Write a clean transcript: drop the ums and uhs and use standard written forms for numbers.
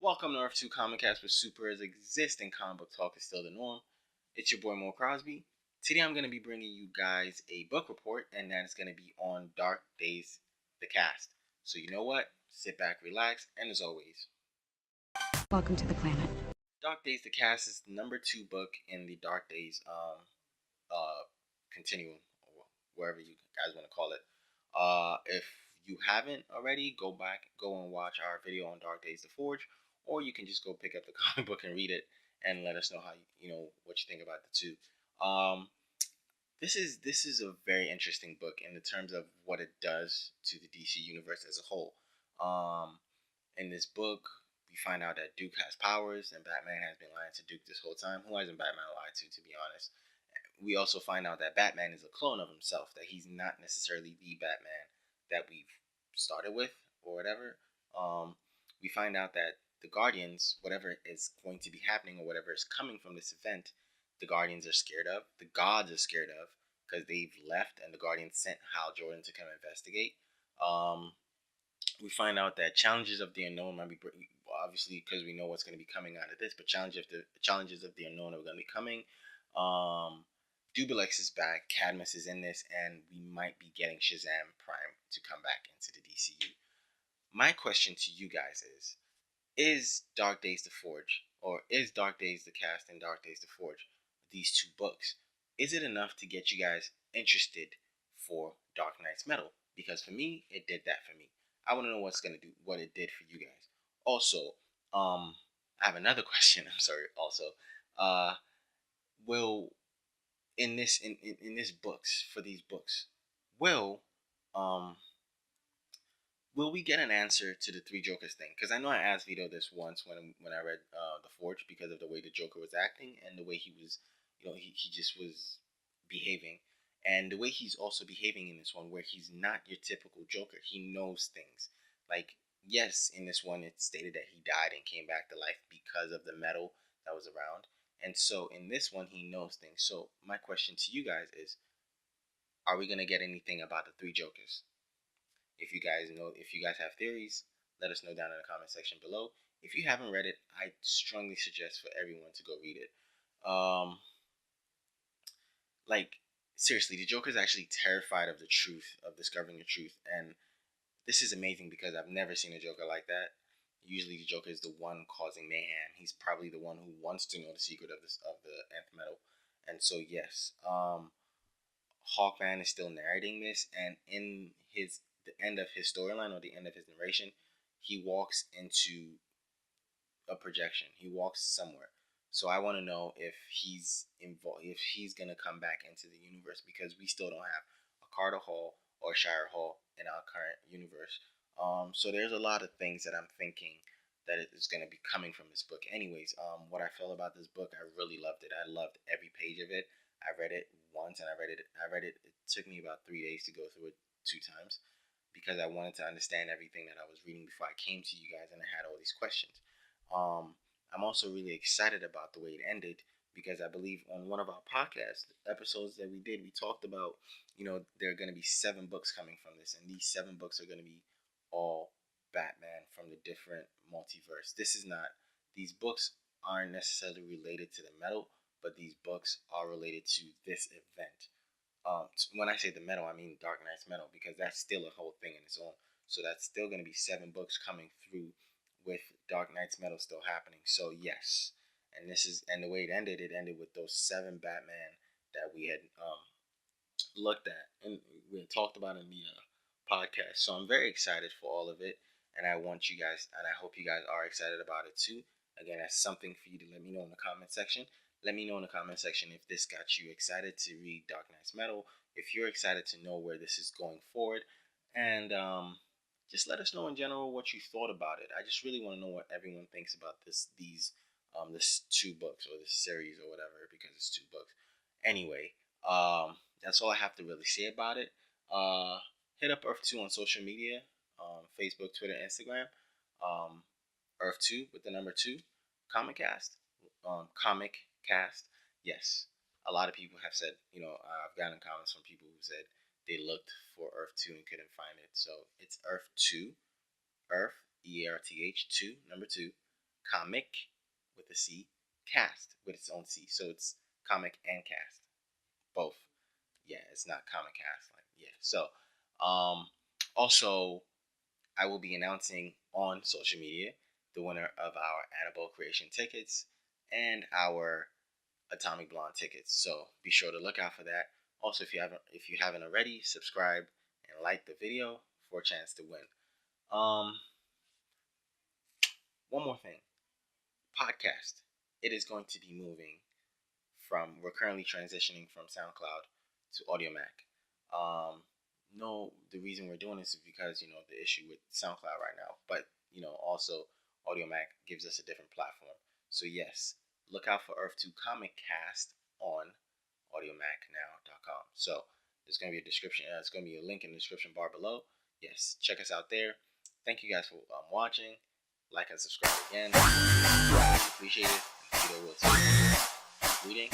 Welcome to Earth2 Comic Cast, where supers exist and comic book talk is still the norm. It's your boy MoeCrosby. Today I'm going to be bringing you guys a book report, and that is going to be on Dark Days, the cast. So you know what? Sit back, relax, and as always, welcome to the planet. Dark Days, the cast is the number 2 book in the Dark Days continuum, or wherever you guys want to call it. If you haven't already, go and watch our video on Dark Days the Forge, or you can just go pick up the comic book and read it and let us know how you know what you think about the two. This is a very interesting book in the terms of what it does to the DC universe as a whole. In this book, we find out that Duke has powers, and Batman has been lying to Duke this whole time. Who hasn't Batman lied to be honest? We also find out that Batman is a clone of himself, that he's not necessarily the Batman that we've started with or whatever. We find out that the Guardians, whatever is going to be happening or whatever is coming from this event, the Guardians are scared of, the gods are scared of, because they've left and the Guardians sent Hal Jordan to come investigate. We find out that challenges of the unknown might be, obviously because we know what's going to be coming out of this, but challenges of the unknown are going to be coming. Dubelex is back, Cadmus is in this, and we might be getting Shazam Prime to come back into the DCU. My question to you guys is Dark Days the Forge, or is Dark Days the cast and Dark Days the Forge, these two books, is it enough to get you guys interested for Dark Knight's Metal? Because for me, it did that for me. I want to know what it did for you guys. Also, I have another question. I'm sorry. Also, will in this books, for these books, will we get an answer to the Three Jokers thing? Because I know I asked Vito this once when I read The Forge, because of the way the Joker was acting and the way he was, he just was behaving, and the way he's also behaving in this one, where he's not your typical Joker. He knows things. Like, yes, in this one it stated that he died and came back to life because of the metal that was around, and so in this one he knows things. So my question to you guys is, are we gonna get anything about the Three Jokers? If you guys have theories, let us know down in the comment section below. If you haven't read it, I strongly suggest for everyone to go read it. Like, seriously, the Joker is actually terrified of the truth, of discovering the truth, and this is amazing because I've never seen a Joker like that. Usually, the Joker is the one causing mayhem. He's probably the one who wants to know the secret of the nth metal, and so yes, Hawkman is still narrating this, and in the end of his storyline, or the end of his narration, he walks into a projection. He walks somewhere. So I want to know if he's involved, if he's gonna come back into the universe, because we still don't have a Carter Hall or Shire Hall in our current universe. So there's a lot of things that I'm thinking that is going to be coming from this book. Anyways, what I felt about this book, I really loved it. I loved every page of it. I read it once, and I read it. It took me about 3 days to go through it 2 times, because I wanted to understand everything that I was reading before I came to you guys, and I had all these questions. I'm also really excited about the way it ended, because I believe on one of our podcast episodes that we did, we talked about, there are going to be 7 books coming from this, and these 7 books are going to be all Batman from the different multiverse. These books aren't necessarily related to the metal, but these books are related to this event. When I say the metal, I mean Dark Knight's Metal, because that's still a whole thing in its own. So that's still going to be 7 books coming through with Dark Knight's Metal still happening. So yes, and the way it ended with those 7 Batman that we had looked at and we had talked about in the podcast. So I'm very excited for all of it, and I want you guys, and I hope you guys are excited about it too. Again, that's something for you to let me know in the comment section. Let me know in the comment section if this got you excited to read Dark Knight's Metal, if you're excited to know where this is going forward, and just let us know in general what you thought about it. I just really want to know what everyone thinks about this 2 books, or this series, or whatever, because it's 2 books. Anyway, that's all I have to really say about it. Hit up Earth2 on social media, Facebook, Twitter, Instagram. Earth2 with the number 2, Comic Cast. Comic Cast. Yes, a lot of people have said, I've gotten comments from people who said they looked for Earth2 and couldn't find it. So it's Earth2, Earth, EARTH 2, number 2, comic with a C, cast with its own C. So it's comic and cast, both. Yeah, it's not comic cast. Like, yeah. So, also, I will be announcing on social media the winner of our Annabelle Creation tickets and our Atomic Blonde tickets. So be sure to look out for that. Also, if you haven't already, subscribe and like the video for a chance to win. One more thing. Podcast. It is going to be moving from, we're currently transitioning from SoundCloud to AudioMac. No, the reason we're doing this is because, the issue with SoundCloud right now, but, also AudioMac gives us a different platform. So yes, look out for Earth2 Comic Cast on audiomacnow.com. So there's going to be a description. It's going to be a link in the description bar below. Yes, check us out there. Thank you guys for watching. Like and subscribe again. I appreciate it. Video will take. Reading.